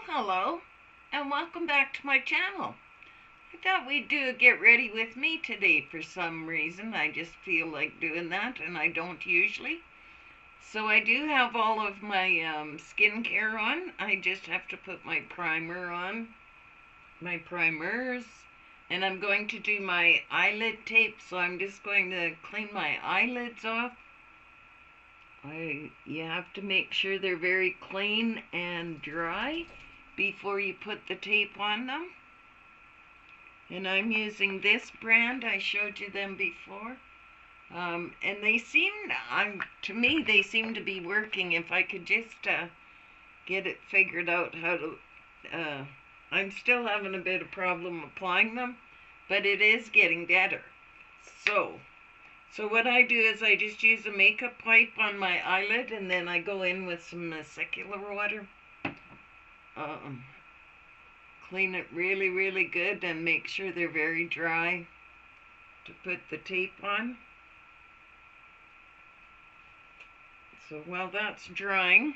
Hello, and welcome back to my channel. I thought we'd do a get ready with me today for some reason. I just feel like doing that, and I don't usually. So I do have all of my skincare on. I just have to put my primer on, my primers, and I'm going to do my eyelid tape, so I'm just going to clean my eyelids off. You have to make sure they're very clean and dry before you put the tape on them. And I'm using this brand. I showed you them before. And they seem, to me, they seem to be working. If I could just get it figured out how to, I'm still having a bit of problem applying them, but it is getting better. So what I do is I just use a makeup wipe on my eyelid, and then I go in with some micellar water. Clean it really, really good and make sure they're very dry to put the tape on. So while that's drying,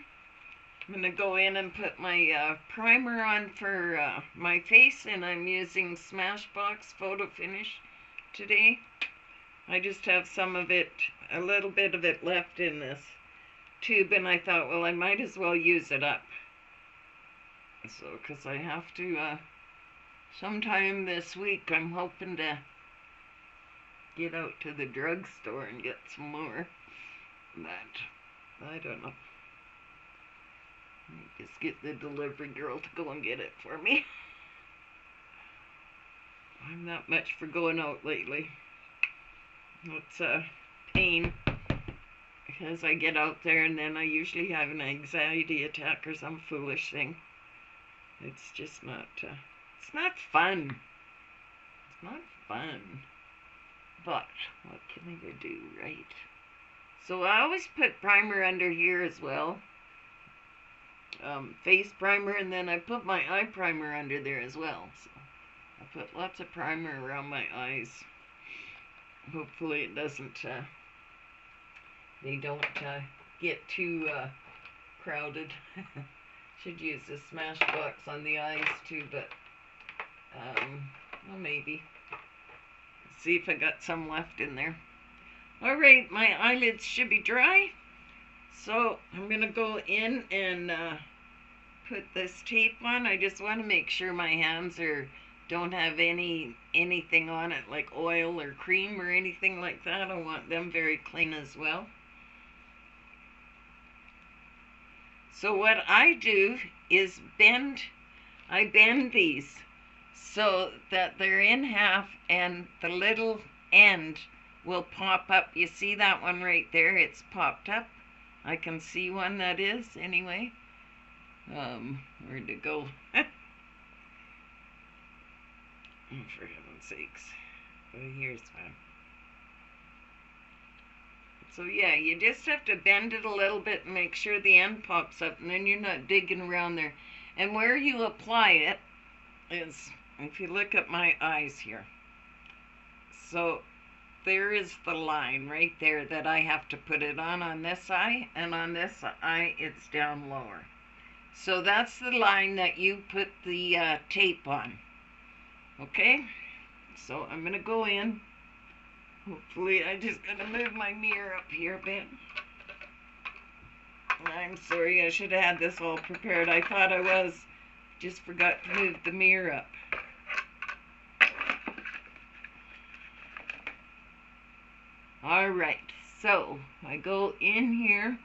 I'm going to go in and put my primer on for my face, and I'm using Smashbox Photo Finish today. I just have some of it, a little bit of it left in this tube, and I thought, well, I might as well use it up. So, because I have to, sometime this week, I'm hoping to get out to the drugstore and get some more. But, I don't know. Let me just get the delivery girl to go and get it for me. I'm not much for going out lately. It's a pain because I get out there and then I usually have an anxiety attack or some foolish thing. It's just not, it's not fun. It's not fun. But what can I do, right? So I always put primer under here as well. Face primer, and then I put my eye primer under there as well. So I put lots of primer around my eyes. Hopefully it doesn't, they don't get too crowded. Should use the Smashbox on the eyes too, but, well, maybe. Let's see if I got some left in there. Alright, my eyelids should be dry. So I'm going to go in and put this tape on. I just want to make sure my hands don't have anything on it like oil or cream or anything like that. I want them very clean as well. So what I do is I bend these so that they're in half and the little end will pop up. You see that one right there? It's popped up. I can see one that is anyway. Where'd it go? Oh, for heaven's sakes. Oh, here's one. So yeah, you just have to bend it a little bit and make sure the end pops up, and then you're not digging around there. And where you apply it is, if you look at my eyes here, so there is the line right there that I have to put it on this eye, and on this eye it's down lower. So that's the line that you put the tape on. Okay, so I'm going to go in. Hopefully, I just got to move my mirror up here a bit. I'm sorry, I should have had this all prepared. I thought I was. Just forgot to move the mirror up. Alright, so I go in here.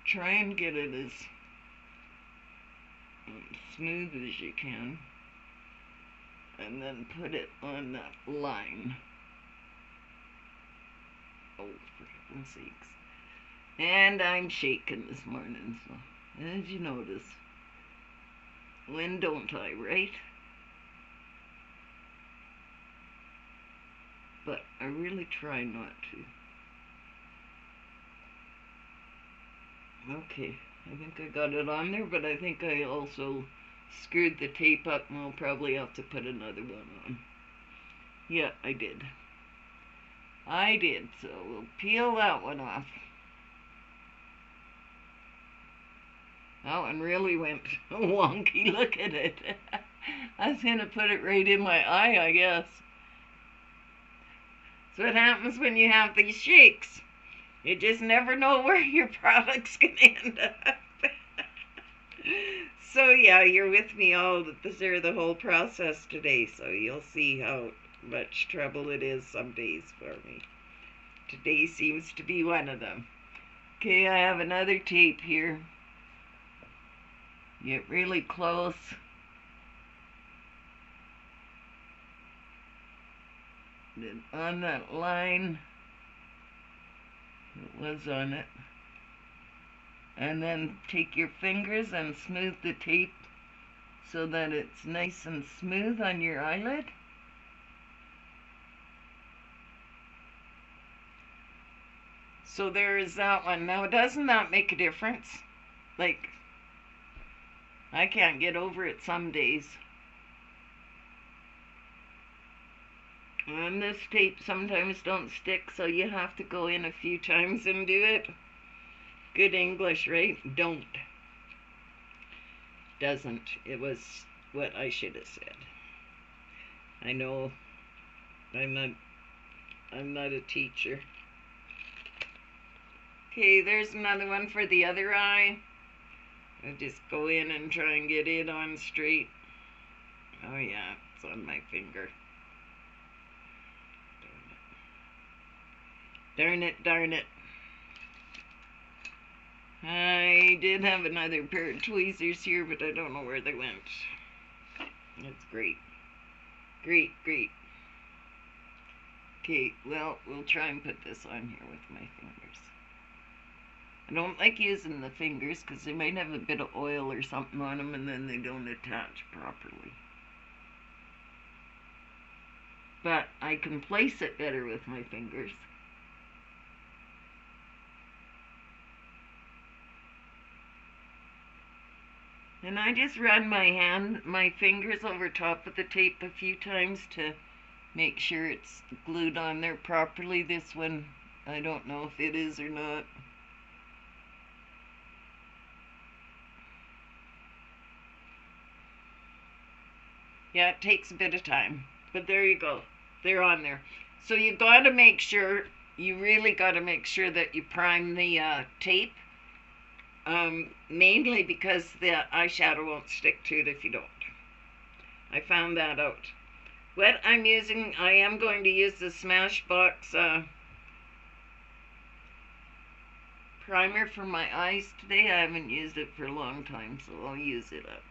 Try and get it as smooth as you can, and then put it on that line. Oh, for heaven's sakes. And I'm shaking this morning, so as you notice. When don't I, right? But I really try not to. Okay, I think I got it on there, but I think I also screwed the tape up, and I'll probably have to put another one on. Yeah, I did. So we'll peel that one off. That one really went wonky. Look at it. I was going to put it right in my eye, I guess. So what happens when you have these shakes. You just never know where your product's going to end up. So yeah, you're with me all through the whole process today, so you'll see how much trouble it is some days for me. Today seems to be one of them. Okay, I have another tape here. Get really close. Then on that line, it was on it. And then take your fingers and smooth the tape so that it's nice and smooth on your eyelid. So there is that one. Now, doesn't that make a difference? Like, I can't get over it some days. And this tape sometimes don't stick, so you have to go in a few times and do it. Good English, right? Don't. Doesn't. It was what I should have said. I know I'm not a teacher. Okay, there's another one for the other eye. I just go in and try and get it on straight. Oh yeah, it's on my finger. Darn it, darn it. I did have another pair of tweezers here, but I don't know where they went. That's great. Great, great. Okay, well, we'll try and put this on here with my fingers. I don't like using the fingers because they might have a bit of oil or something on them and then they don't attach properly. But I can place it better with my fingers. And I just run my fingers over top of the tape a few times to make sure it's glued on there properly. This one, I don't know if it is or not. Yeah, it takes a bit of time, but there you go. They're on there. So you got to make sure, you really got to make sure that you prime the tape. Mainly because the eyeshadow won't stick to it if you don't. I found that out. What I'm using, I am going to use the Smashbox primer for my eyes today. I haven't used it for a long time, so I'll use it up.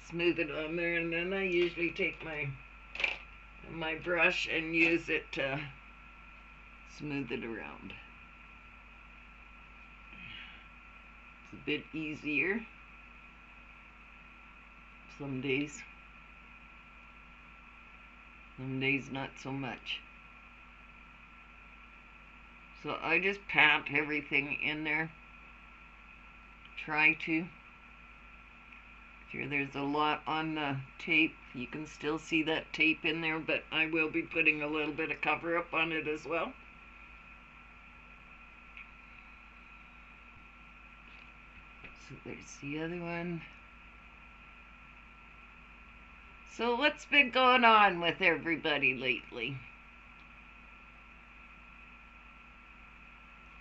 Smooth it on there, and then I usually take my brush and use it to smooth it around. It's a bit easier some days not so much. So I just pat everything in there, try to. Here, there's a lot on the tape. You can still see that tape in there, but I will be putting a little bit of cover up on it as well. So there's the other one. So what's been going on with everybody lately?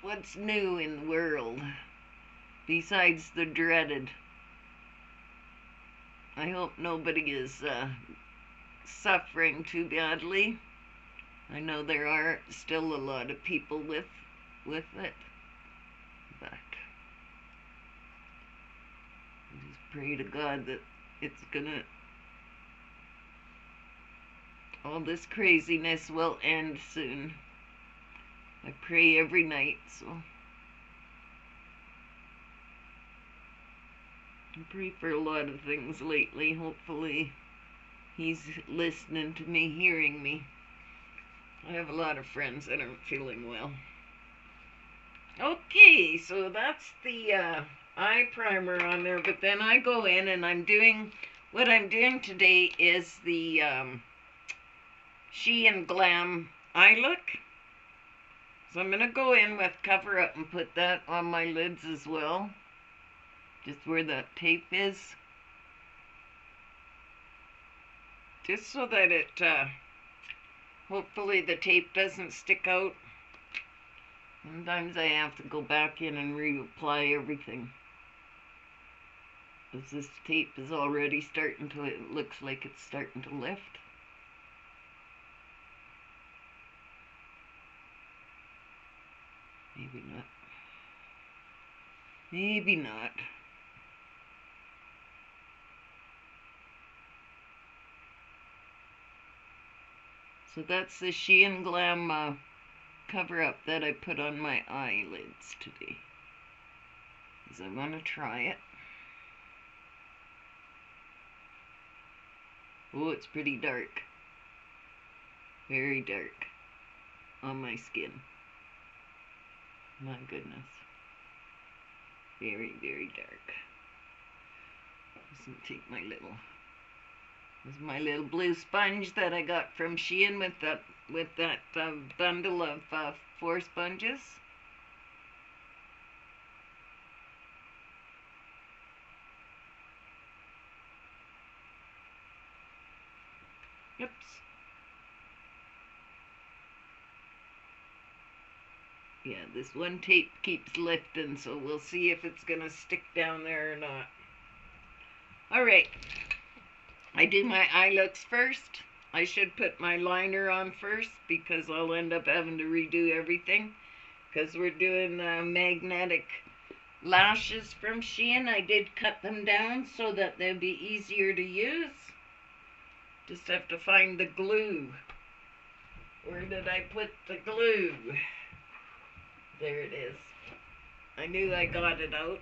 What's new in the world besides the dreaded? I hope nobody is suffering too badly. I know there are still a lot of people with it, but I just pray to God that it's all this craziness will end soon. I pray every night, so I pray for a lot of things lately. Hopefully he's listening to me, hearing me. I have a lot of friends that aren't feeling well. Okay, so that's the eye primer on there, but then I go in and what I'm doing today is the She-Glam eye look. So I'm going to go in with Cover Up and put that on my lids as well. Just where the tape is. Just so that it, hopefully the tape doesn't stick out. Sometimes I have to go back in and reapply everything. As this tape is already starting to, it looks like it's starting to lift. Maybe not. Maybe not. So that's the She-Glam Cover Up that I put on my eyelids today. Because I want to try it. Oh, it's pretty dark. Very dark on my skin. My goodness. Very, very dark. Just gonna take my little, this is my little blue sponge that I got from Shein with that bundle of 4 sponges. Oops. Yeah, this one tape keeps lifting, so we'll see if it's gonna stick down there or not. Alright, I do my eye looks first. I should put my liner on first because I'll end up having to redo everything. Because we're doing magnetic lashes from Shein. I did cut them down so that they'll be easier to use. Just have to find the glue. Where did I put the glue? There it is. I knew I got it out.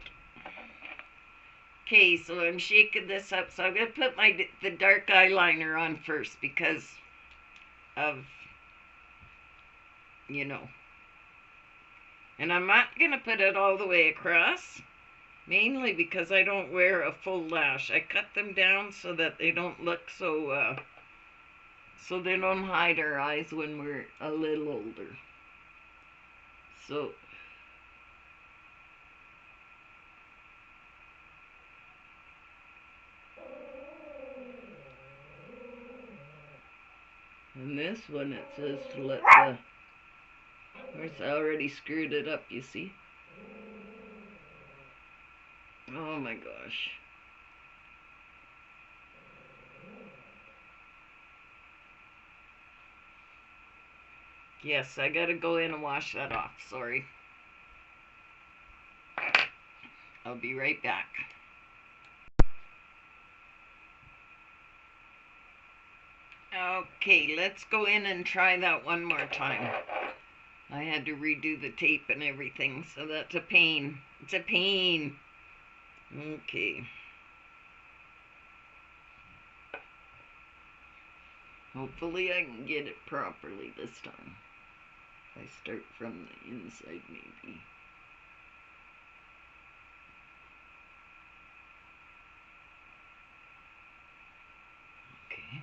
Okay, so I'm shaking this up. So I'm going to put the dark eyeliner on first because of, you know. And I'm not going to put it all the way across. Mainly because I don't wear a full lash. I cut them down so that they don't look so, so they don't hide our eyes when we're a little older. So, and this one it says to let the, of course I already screwed it up, you see. Oh my gosh. Yes, I gotta go in and wash that off, sorry. I'll be right back. Okay, let's go in and try that one more time. I had to redo the tape and everything, so that's a pain. It's a pain. Okay. Hopefully I can get it properly this time. I start from the inside maybe. Okay.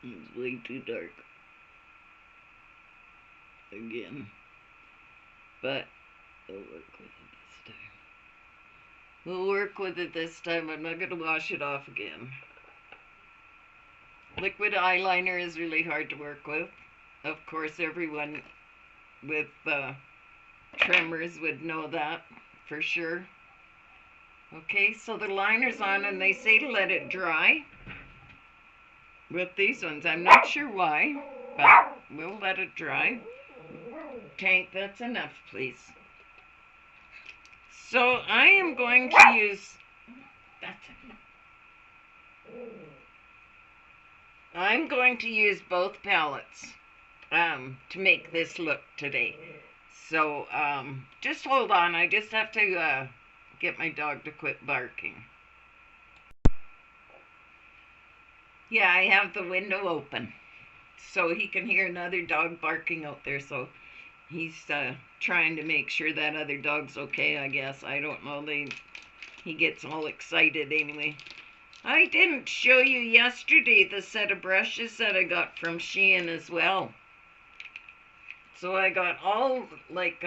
It's way too dark. Again. But we'll work with it this time. We'll work with it this time. I'm not going to wash it off again. Liquid eyeliner is really hard to work with. Of course, everyone with tremors would know that for sure. Okay, so the liner's on and they say to let it dry with these ones. I'm not sure why, but we'll let it dry. Tank, that's enough, please. So I am going to use, I'm going to use both palettes to make this look today. So just hold on, I just have to get my dog to quit barking. Yeah, I have the window open so he can hear another dog barking out there, so he's trying to make sure that other dog's okay, I guess. I don't know. He gets all excited anyway. I didn't show you yesterday the set of brushes that I got from Shein as well. So I got all, like,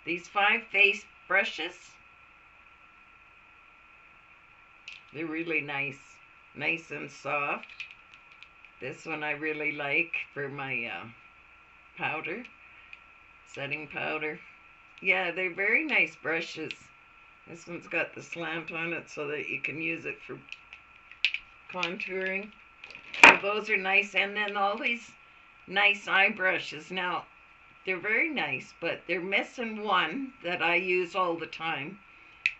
these 5 face brushes. They're really nice. Nice and soft. This one I really like for my powder. Setting powder. Yeah, they're very nice brushes. This one's got the slant on it so that you can use it for contouring. So those are nice. And then all these nice eye brushes. Now, they're very nice, but they're missing one that I use all the time.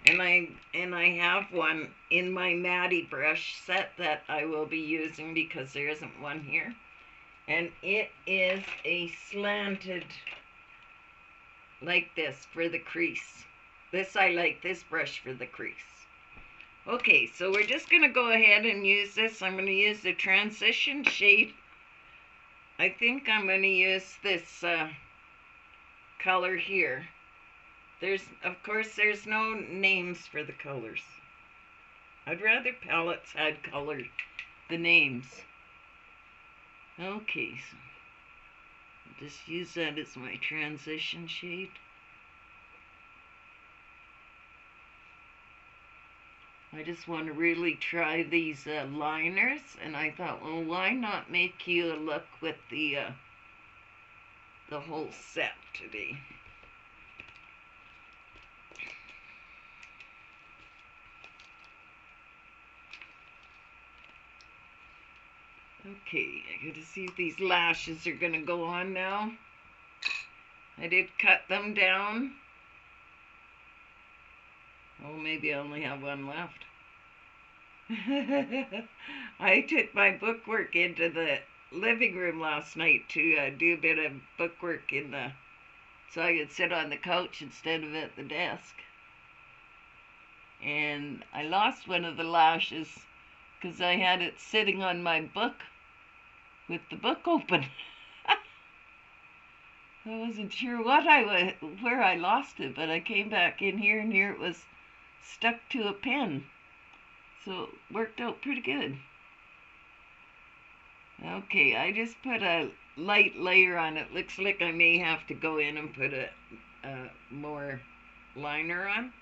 And I have one in my Maddie brush set that I will be using because there isn't one here. And it is a slanted, like this, for the crease. I like this brush for the crease. Okay, so we're just going to go ahead and use this. I'm going to use the transition shade. I think I'm going to use this color here. Of course, there's no names for the colors. I'd rather palettes had color, the names. Okay, so I'll just use that as my transition shade. I just want to really try these liners, and I thought, well, why not make you a look with the whole set today? Okay, I gotta see if these lashes are gonna go on now. I did cut them down. Oh, maybe I only have one left. I took my bookwork into the living room last night to do a bit of bookwork so I could sit on the couch instead of at the desk. And I lost one of the lashes because I had it sitting on my book with the book open. I wasn't sure where I lost it, but I came back in here and here it was stuck to a pen. So it worked out pretty good. Okay, I just put a light layer on it. Looks like I may have to go in and put a more liner on.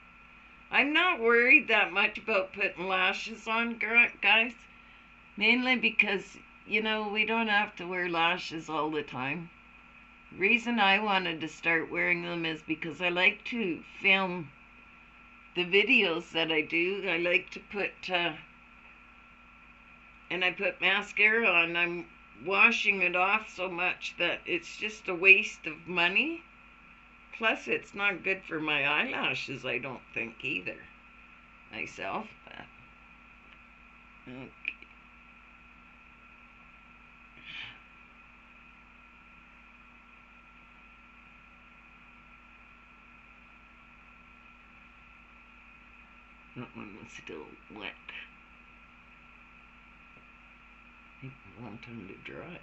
I'm not worried that much about putting lashes on, guys. Mainly because, you know, we don't have to wear lashes all the time. The reason I wanted to start wearing them is because I like to film the videos that I do. I like to put, and I put mascara on. I'm washing it off so much that it's just a waste of money. Plus, it's not good for my eyelashes, I don't think, either. Myself, but... Okay. That one was still wet. Take a long time to dry.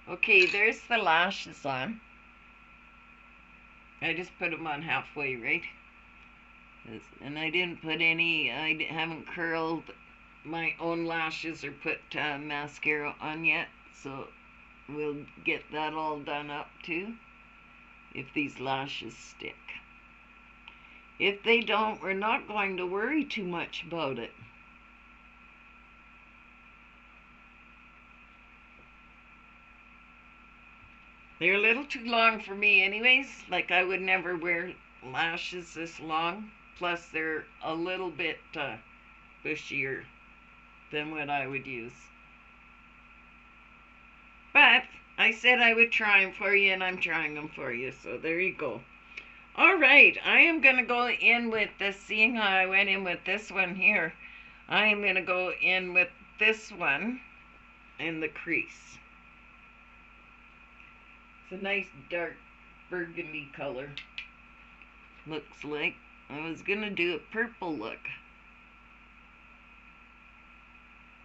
Okay, there's the lashes on. I just put them on halfway, right? And I didn't put any, I haven't curled my own lashes or put mascara on yet. So we'll get that all done up too, if these lashes stick. If they don't, we're not going to worry too much about it. They're a little too long for me anyways. Like, I would never wear lashes this long. Plus, they're a little bit bushier than what I would use. But I said I would try them for you, and I'm trying them for you. So there you go. Alright, I am going to go in with this. Seeing how I went in with this one here, I am going to go in with this one in the crease. It's a nice dark burgundy color. Looks like. I was going to do a purple look.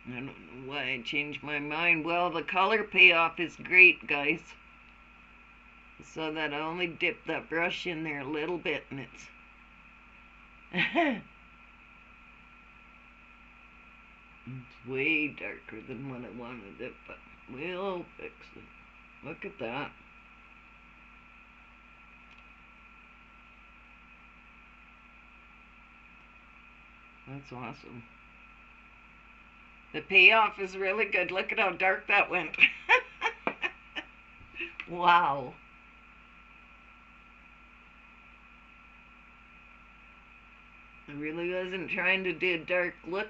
I don't know why I changed my mind. Well, the color payoff is great, guys. So that I only dip that brush in there a little bit and it's... It's way darker than what I wanted it, but we'll fix it. Look at that. That's awesome. The payoff is really good. Look at how dark that went. Wow. I really wasn't trying to do a dark look.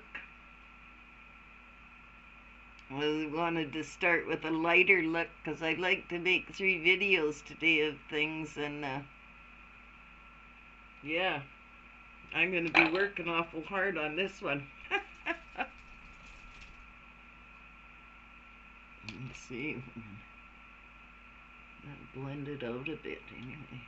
I wanted to start with a lighter look because I'd like to make 3 videos today of things, and yeah, I'm going to be working awful hard on this one. Let's see. That blended out a bit anyway.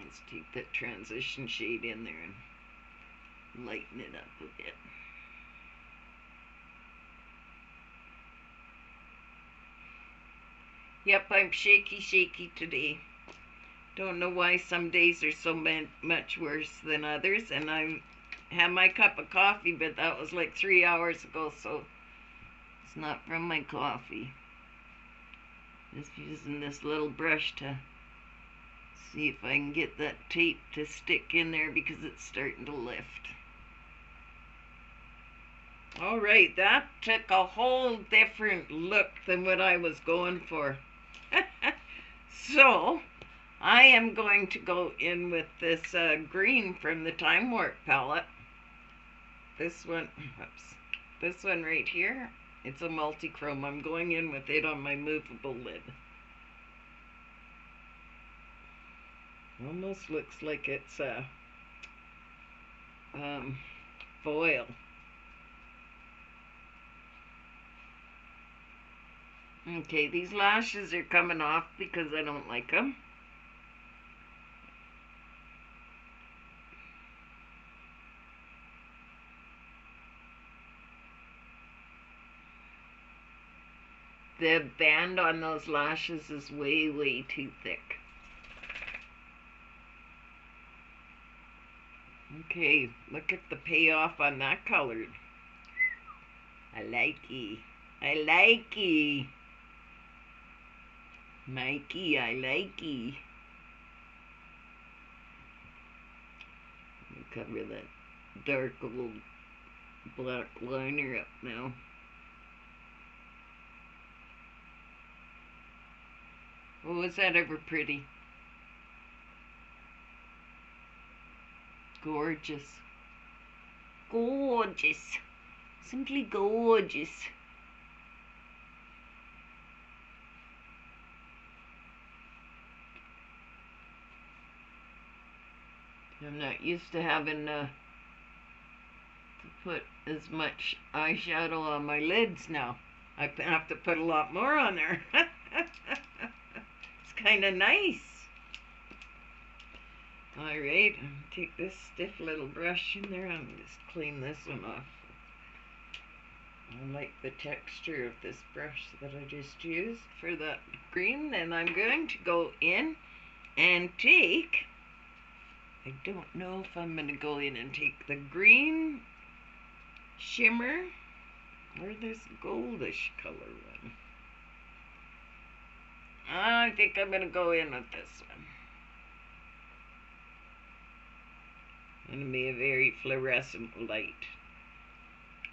Let's take that transition shade in there and lighten it up a bit. Yep, I'm shaky today. Don't know why some days are so much worse than others, and I had my cup of coffee, but that was like 3 hours ago, so it's not from my coffee. Just using this little brush to see if I can get that tape to stick in there because it's starting to lift. Alright, that took a whole different look than what I was going for. So, I am going to go in with this green from the Time Warp palette. This one, oops, this one right here, it's a multi-chrome. I'm going in with it on my movable lid. Almost looks like it's foil. Okay, these lashes are coming off because I don't like them. The band on those lashes is way too thick. Okay, look at the payoff on that color. I likey. I likey. Mikey, I likey. Cover that dark little black liner up now. Oh, is that ever pretty? Gorgeous. Gorgeous. Simply gorgeous. I'm not used to having to put as much eyeshadow on my lids now. I have to put a lot more on there. It's kind of nice. Alright, take this stiff little brush in there and just clean this one off. I like the texture of this brush that I just used for that green. And I'm going to go in and take, I don't know if I'm going to go in and take the green shimmer or this goldish color one. I think I'm going to go in with this one. It's going to be a very fluorescent light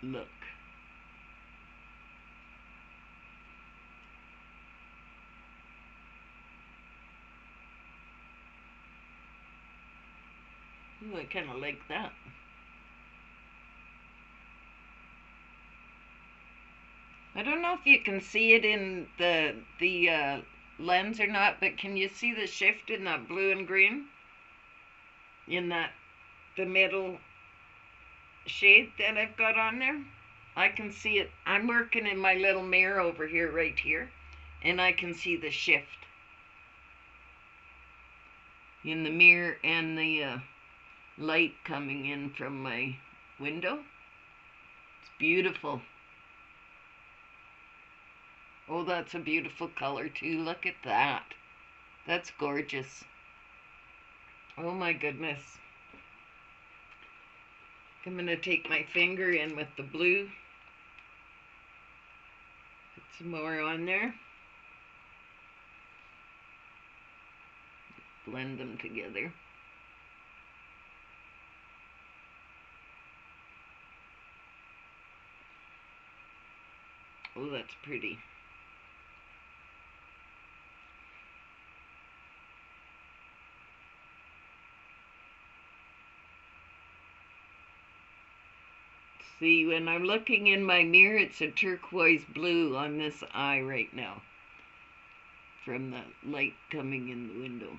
look. Ooh, I kind of like that. I don't know if you can see it in the lens or not, but can you see the shift in that blue and green? In that, the middle shade that I've got on there? I can see it. I'm working in my little mirror over here, right here, and I can see the shift in the mirror and the light coming in from my window. It's beautiful. Oh, that's a beautiful color too. Look at that. That's gorgeous. Oh my goodness. I'm going to take my finger in with the blue. Put some more on there. Blend them together. Oh, that's pretty. See, when I'm looking in my mirror, it's a turquoise blue on this eye right now from the light coming in the window.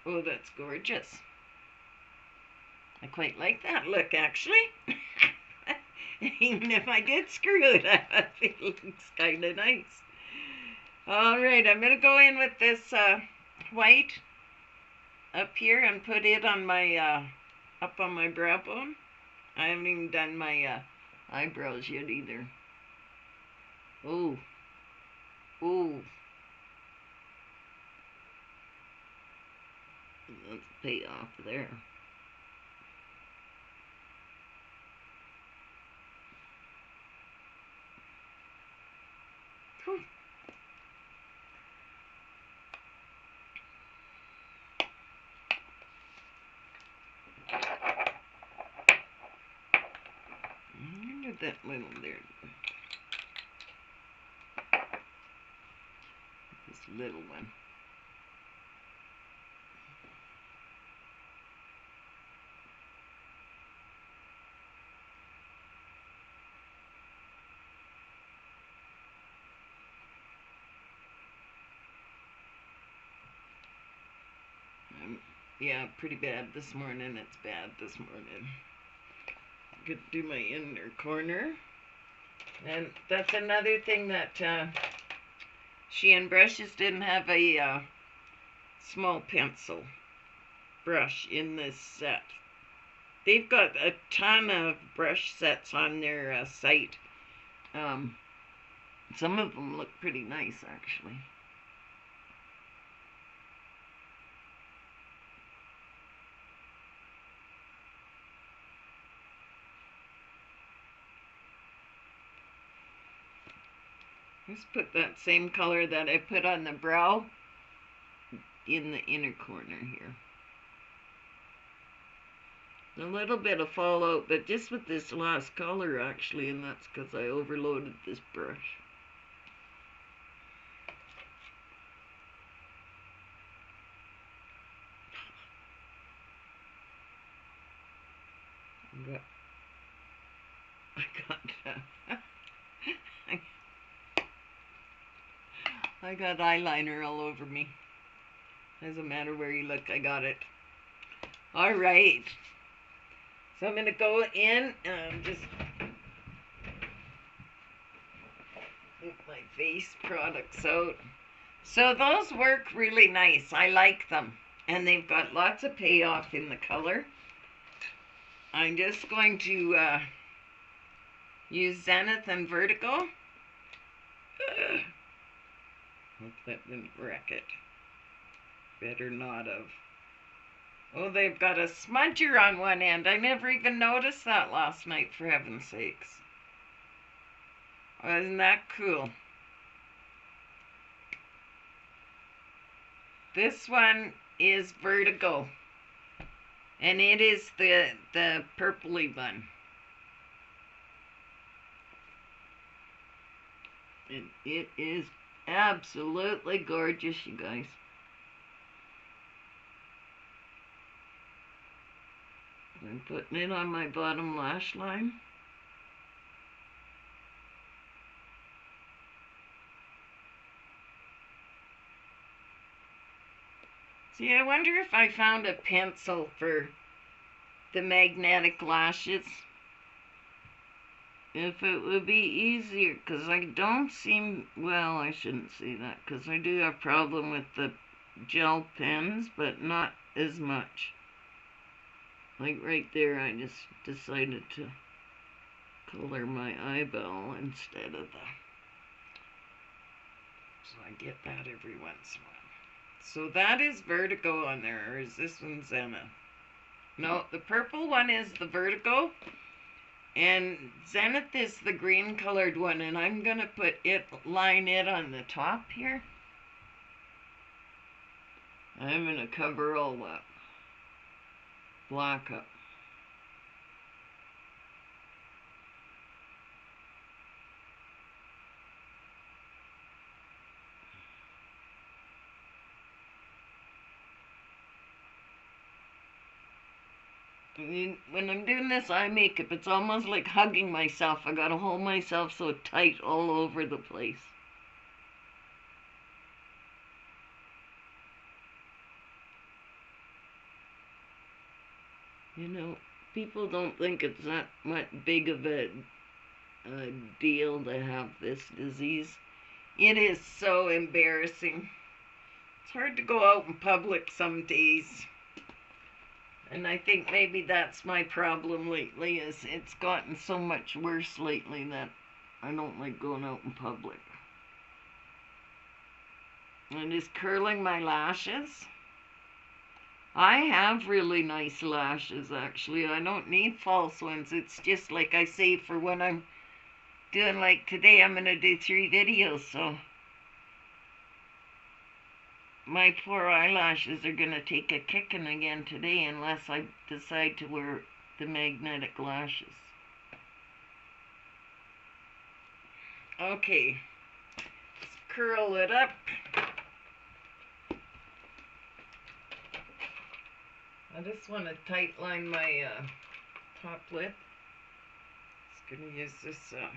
Oh, that's gorgeous. I quite like that look, actually. Even if I did screw it up, I think it looks kind of nice. Alright, I'm going to go in with this white up here and put it on my, up on my brow bone. I haven't even done my eyebrows yet either. Oh. Oh. Let's pay off there. Whew. Look at that little there. This little one. Yeah, pretty bad this morning. It's bad this morning. Could do my inner corner. And that's another thing that She brushes didn't have a small pencil brush in this set. They've got a ton of brush sets on their site. Some of them look pretty nice, actually. Let's put that same color that I put on the brow in the inner corner here. A little bit of fallout, but just with this last color actually, and that's because I overloaded this brush. I got eyeliner all over me. Doesn't matter where you look, I got it. Alright. So I'm going to go in and just get my face products out. So those work really nice. I like them. And they've got lots of payoff in the color. I'm just going to use Zenith and Vertigo. Hope that didn't wreck it. Better not have. Oh, they've got a smudger on one end. I never even noticed that last night, for heaven's sakes. Oh, isn't that cool? This one is Vertigo. And it is the purpley one. And it is absolutely gorgeous, you guys. I'm putting it on my bottom lash line. See, I wonder if I found a pencil for the magnetic lashes. If it would be easier, because I don't seem, well, I shouldn't say that, because I do have a problem with the gel pens, but not as much. Like right there, I just decided to color my eyeball instead of the... So I get that every once in a while. So that is Vertigo on there, or is this one Zenith? No, the purple one is the Vertigo, and Zenith is the green colored one, and I'm going to put it, line it on the top here. I'm going to cover all that black up. When I'm doing this eye makeup, it's almost like hugging myself. I gotta hold myself so tight all over the place. You know, people don't think it's that much big of a deal to have this disease. It is so embarrassing. It's hard to go out in public some days. And I think maybe that's my problem lately, is it's gotten so much worse lately that I don't like going out in public. I'm just curling my lashes. I have really nice lashes, actually. I don't need false ones. It's just like I say, for when I'm doing, like today, I'm going to do 3 videos, so my poor eyelashes are going to take a kicking again today unless I decide to wear the magnetic lashes. Okay, let's curl it up. I just want to tight line my top lip. Just going to use this one.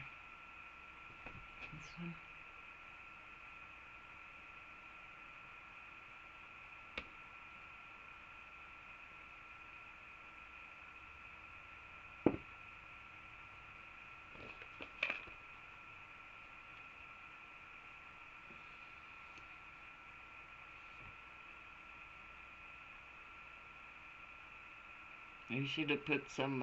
I should have put some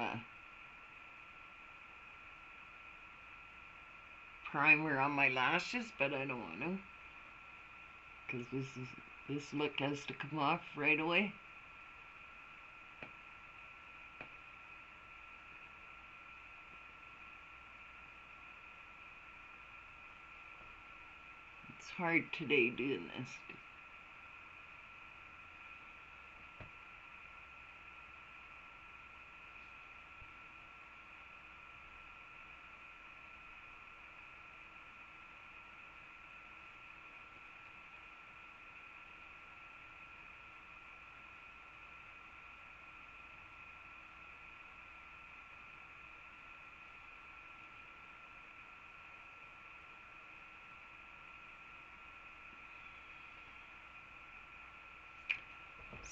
primer on my lashes, but I don't want to, because this look has to come off right away. It's hard today doing this.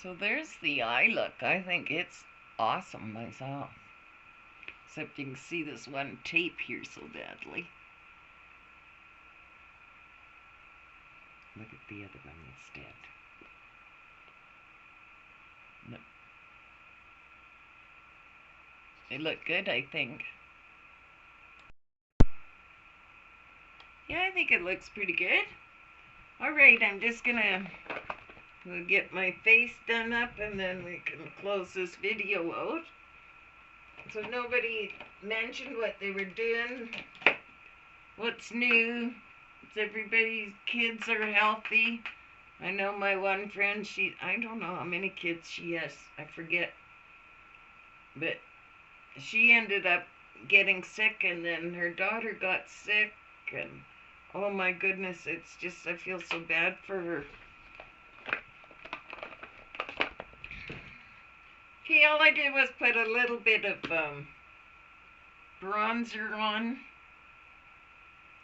So there's the eye look. I think it's awesome myself. Except you can see this one tape here so badly. Look at the other one instead. No. They look good, I think. Yeah, I think it looks pretty good. Alright, I'm just gonna get my face done up and then we can close this video out. So nobody mentioned what they were doing, what's new. It's everybody's kids are healthy. I know my one friend, I don't know how many kids she has, I forget. But she ended up getting sick, and then her daughter got sick, and oh my goodness, it's just, I feel so bad for her. Okay, all I did was put a little bit of bronzer on.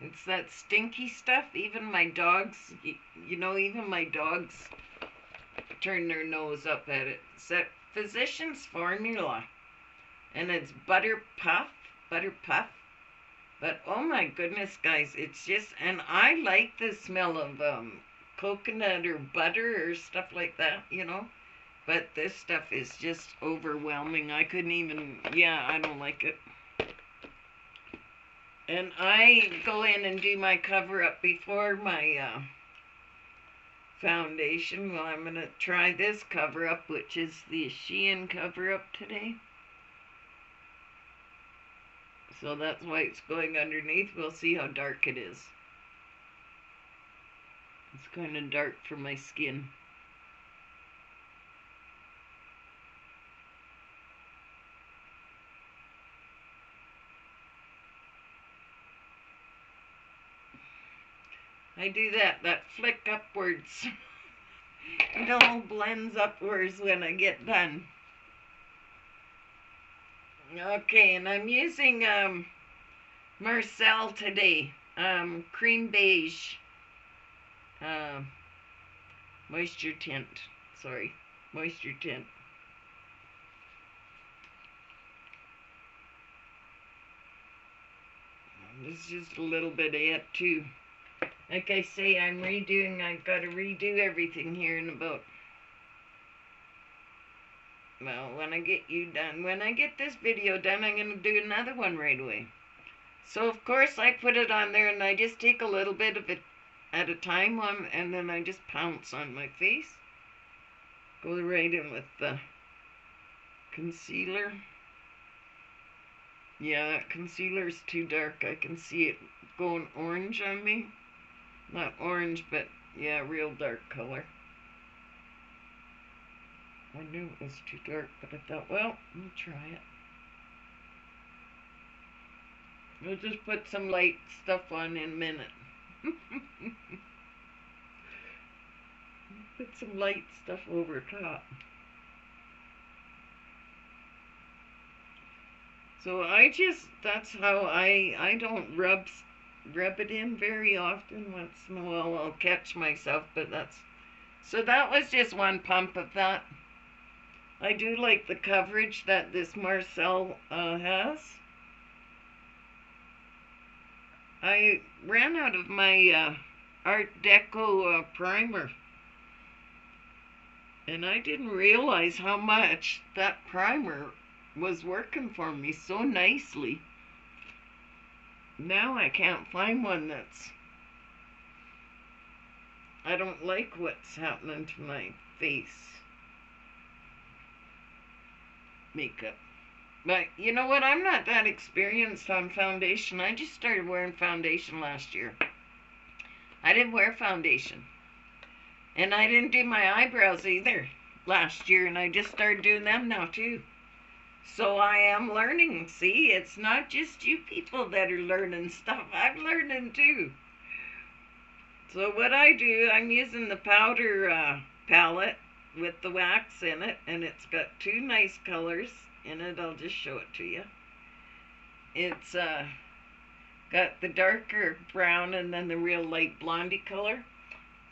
It's that stinky stuff. Even my dogs, you know, even my dogs turn their nose up at it. It's that Physicians Formula. And it's butter puff. But oh my goodness, guys, it's just, and I like the smell of coconut or butter or stuff like that, you know. But this stuff is just overwhelming. I couldn't even, yeah, I don't like it. And I go in and do my cover-up before my foundation. Well, I'm going to try this cover-up, which is the Shein cover-up today. So that's why it's going underneath. We'll see how dark it is. It's kind of dark for my skin. I do that flick upwards. It all blends upwards when I get done. Okay, and I'm using Marcel today. Cream beige moisture tint. Sorry, moisture tint. This is just a little bit of it too. Like I say, I've got to redo everything here in about, well, when I get this video done, I'm going to do another one right away. So, of course, I put it on there, and I just take a little bit of it at a time, and then I just pounce on my face. Go right in with the concealer. Yeah, that concealer's too dark. I can see it going orange on me. Not orange, but yeah, real dark color. I knew it was too dark, but I thought, well, we'll try it. We'll just put some light stuff on in a minute. Put some light stuff over top. So that's how I don't rub it in very often. Once in a while I'll catch myself, but so that was just one pump of that. I do like the coverage that this Marcel has. I ran out of my Art Deco primer, and I didn't realize how much that primer was working for me so nicely. Now I can't find one I don't like what's happening to my face makeup. But you know what? I'm not that experienced on foundation. I just started wearing foundation last year. I didn't wear foundation. And I didn't do my eyebrows either last year, and I just started doing them now too. So I am learning. See, it's not just you people that are learning stuff. I'm learning too. So what I do, I'm using the powder palette with the wax in it, and it's got two nice colors in it. I'll just show it to you. It's got the darker brown and then the real light blondie color.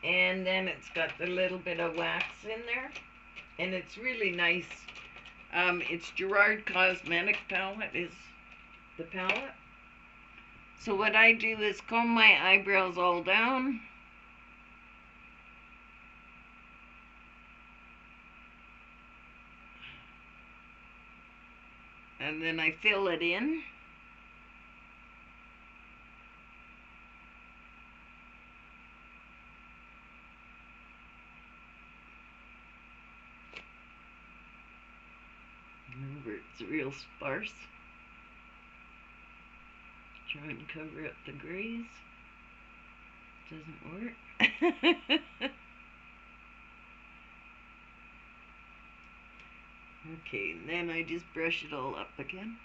And then it's got the little bit of wax in there. And it's really nice. It's Gerard Cosmetic palette is the palette. So what I do is comb my eyebrows all down. And then I fill it in. Remember, it's real sparse. Try and cover up the grays. Doesn't work. Okay, and then I just brush it all up again.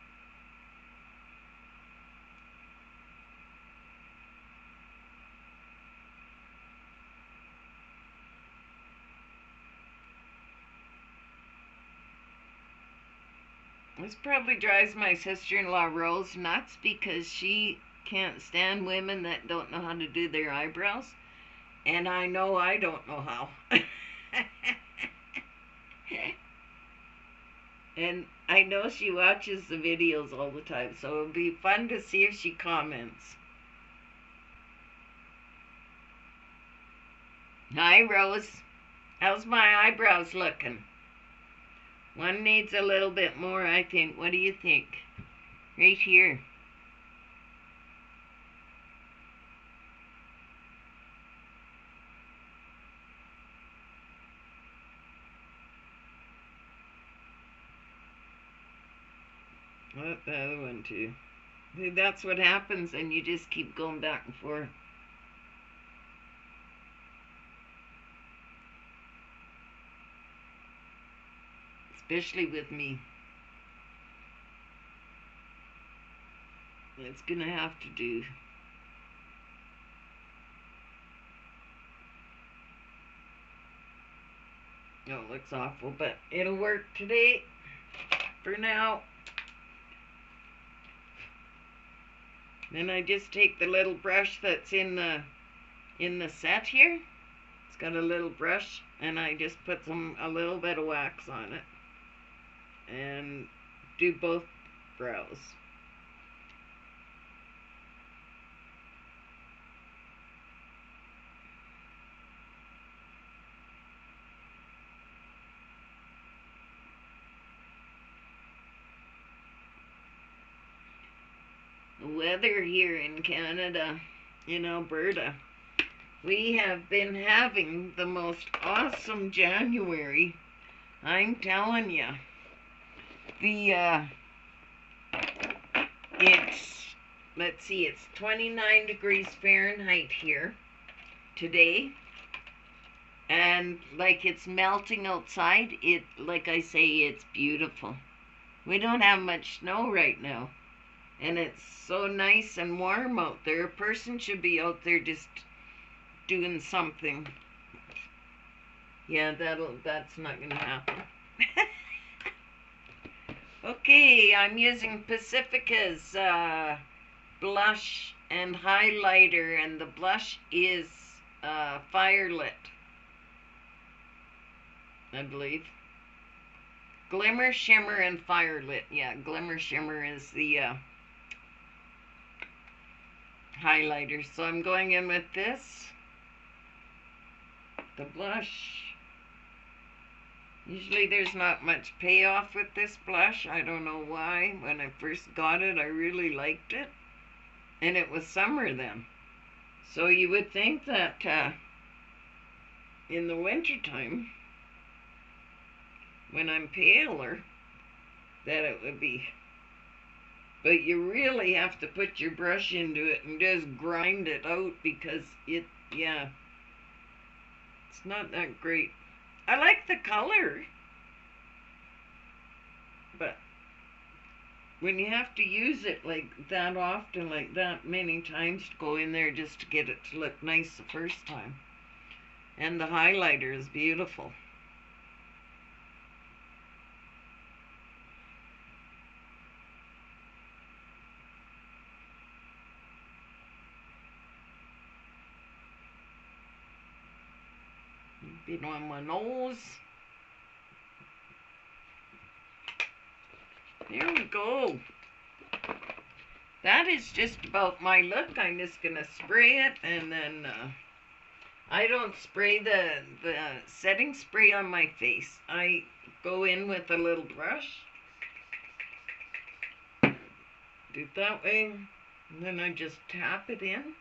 This probably drives my sister-in-law Rose nuts because she can't stand women that don't know how to do their eyebrows. And I know I don't know how. And I know she watches the videos all the time, so it'll be fun to see if she comments. Hi, Rose. How's my eyebrows looking? One needs a little bit more, I think. What do you think? Right here. What the other one too. That's what happens, and you just keep going back and forth. Especially with me. It's gonna have to do. Oh, it looks awful, but it'll work today for now. Then I just take the little brush that's in the set here. It's got a little brush, and I just put a little bit of wax on it and do both brows. The weather here in Canada, in Alberta, we have been having the most awesome January. I'm telling you. Let's see, it's 29 degrees Fahrenheit here today. And like it's melting outside, like I say, it's beautiful. We don't have much snow right now. And it's so nice and warm out there. A person should be out there just doing something. Yeah, that's not gonna happen. Okay, I'm using Pacifica's blush and highlighter, and the blush is Firelit, I believe. Glimmer, Shimmer, and Firelit. Yeah, Glimmer, Shimmer is the highlighter. So I'm going in with this, the blush. Usually there's not much payoff with this blush. I don't know why. When I first got it, I really liked it. And it was summer then. So you would think that in the wintertime, when I'm paler, that it would be. But you really have to put your brush into it and just grind it out, because it's not that great. I like the color, but when you have to use it like that often, like that many times, to go in there just to get it to look nice the first time. And the highlighter is beautiful. Bit on my nose. There we go. That is just about my look. I'm just gonna spray it, and then I don't spray the setting spray on my face. I go in with a little brush, do it that way, and then I just tap it in.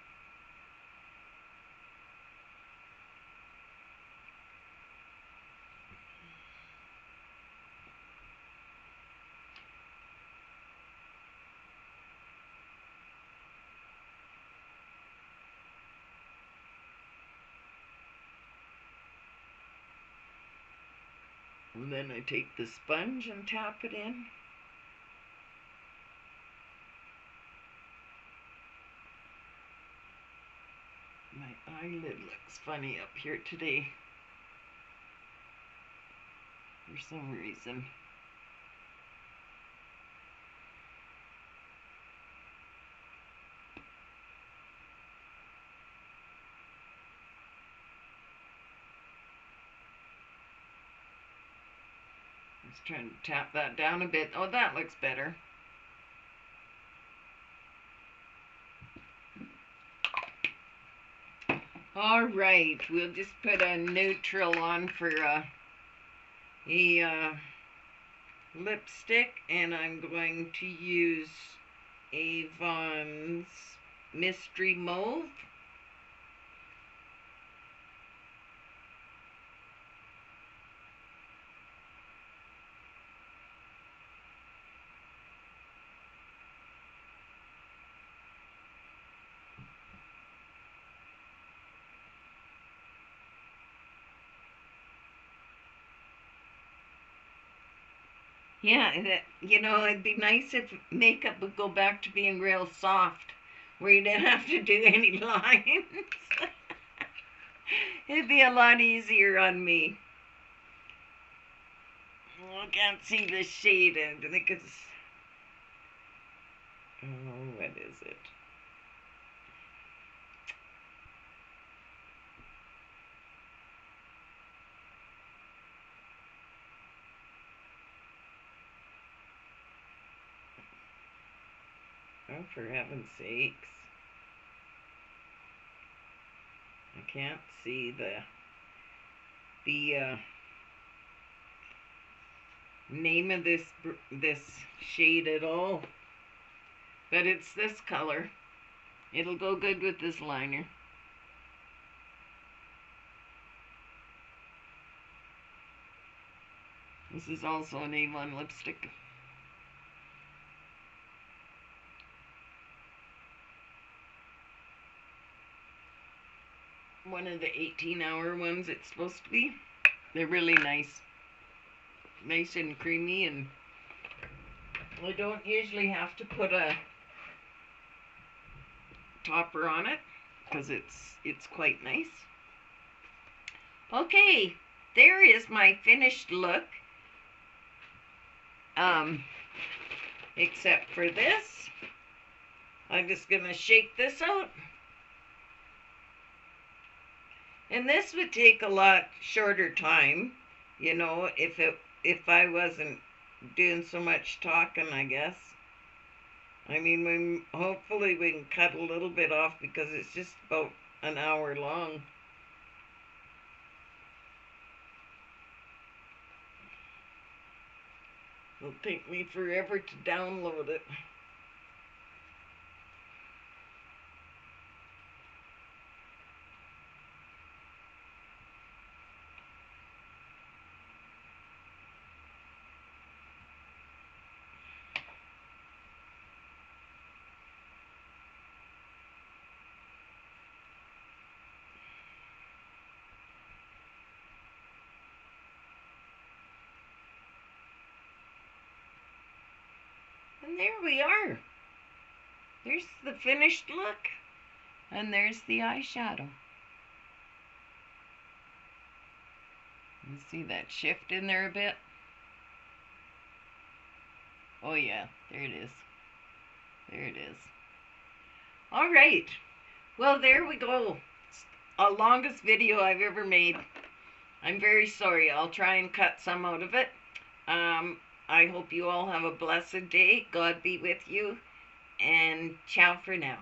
And then I take the sponge and tap it in. My eyelid looks funny up here today, for some reason. Just trying to tap that down a bit. Oh, that looks better. All right, we'll just put a neutral on for a lipstick, and I'm going to use Avon's Mystery Mauve. Yeah, you know, it'd be nice if makeup would go back to being real soft, where you didn't have to do any lines. It'd be a lot easier on me. I can't see the shade, and I think it's... Oh, what is it? Oh, for heaven's sakes. I can't see the name of this shade at all. But it's this color. It'll go good with this liner. This is also an A1 lipstick. One of the 18-hour ones it's supposed to be. They're really nice. Nice and creamy, and I don't usually have to put a topper on it because it's quite nice. Okay, there is my finished look. Except for this. I'm just gonna shake this out. And this would take a lot shorter time, you know, if I wasn't doing so much talking, I guess. I mean, hopefully we can cut a little bit off because it's just about an hour long. It'll take me forever to download it. And there we are. There's the finished look. And there's the eyeshadow. You see that shift in there a bit? Oh yeah, there it is. There it is. All right. Well, there we go. It's the longest video I've ever made. I'm very sorry. I'll try and cut some out of it. I hope you all have a blessed day. God be with you. And ciao for now.